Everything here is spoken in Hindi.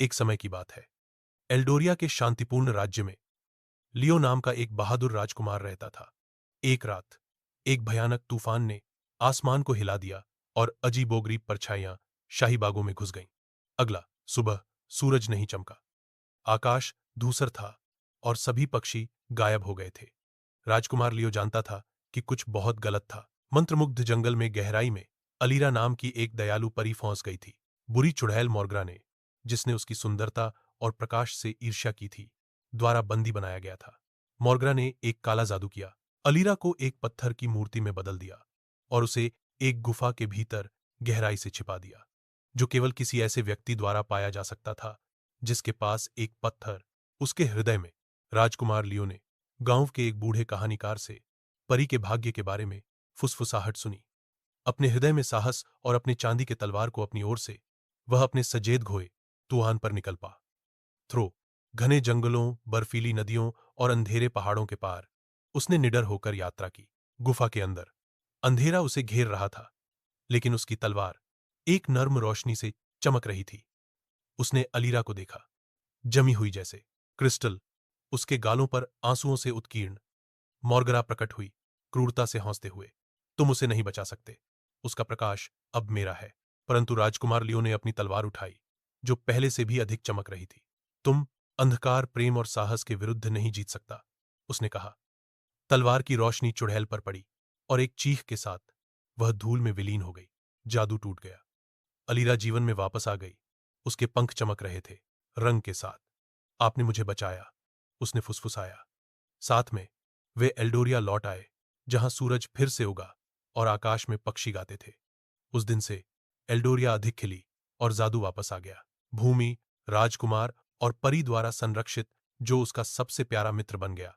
एक समय की बात है। एल्डोरिया के शांतिपूर्ण राज्य में लियो नाम का एक बहादुर राजकुमार रहता था। एक रात एक भयानक तूफान ने आसमान को हिला दिया और अजीबोगरीब परछाइयां शाही बागों में घुस गईं। अगला सुबह सूरज नहीं चमका, आकाश धूसर था और सभी पक्षी गायब हो गए थे। राजकुमार लियो जानता था कि कुछ बहुत गलत था। मंत्रमुग्ध जंगल में गहराई में अलीरा नाम की एक दयालु परी फंस गई थी। बुरी चुड़ैल मोर्ग्रा ने, जिसने उसकी सुंदरता और प्रकाश से ईर्ष्या की थी, द्वारा बंदी बनाया गया था। मोर्ग्रा ने एक काला जादू किया, अलीरा को एक पत्थर की मूर्ति में बदल दिया और उसे एक गुफा के भीतर गहराई से छिपा दिया, जो केवल किसी ऐसे व्यक्ति द्वारा पाया जा सकता था जिसके पास एक पत्थर उसके हृदय में। राजकुमार लियो ने गांव के एक बूढ़े कहानीकार से परी के भाग्य के बारे में फुसफुसाहट सुनी। अपने हृदय में साहस और अपने चांदी के तलवार को अपनी ओर से वह अपने सजेद घोड़े तूफान पर निकल पा। थ्रो घने जंगलों, बर्फीली नदियों और अंधेरे पहाड़ों के पार उसने निडर होकर यात्रा की। गुफा के अंदर अंधेरा उसे घेर रहा था, लेकिन उसकी तलवार एक नर्म रोशनी से चमक रही थी। उसने अलीरा को देखा, जमी हुई जैसे क्रिस्टल, उसके गालों पर आंसुओं से उत्कीर्ण। मोर्गरा प्रकट हुई, क्रूरता से हौंसते हुए, तुम उसे नहीं बचा सकते, उसका प्रकाश अब मेरा है। परंतु राजकुमार लियो ने अपनी तलवार उठाई, जो पहले से भी अधिक चमक रही थी। तुम अंधकार, प्रेम और साहस के विरुद्ध नहीं जीत सकता, उसने कहा। तलवार की रोशनी चुड़ैल पर पड़ी और एक चीख के साथ वह धूल में विलीन हो गई। जादू टूट गया। अलीरा जीवन में वापस आ गई। उसके पंख चमक रहे थे, रंग के साथ। आपने मुझे बचाया, उसने फुसफुसाया। साथ में वे एल्डोरिया लौट आए, जहां सूरज फिर से उगा और आकाश में पक्षी गाते थे। उस दिन से एल्डोरिया अधिक खिली और जादू वापस आ गया। भूमि, राजकुमार और परी द्वारा संरक्षित, जो उसका सबसे प्यारा मित्र बन गया।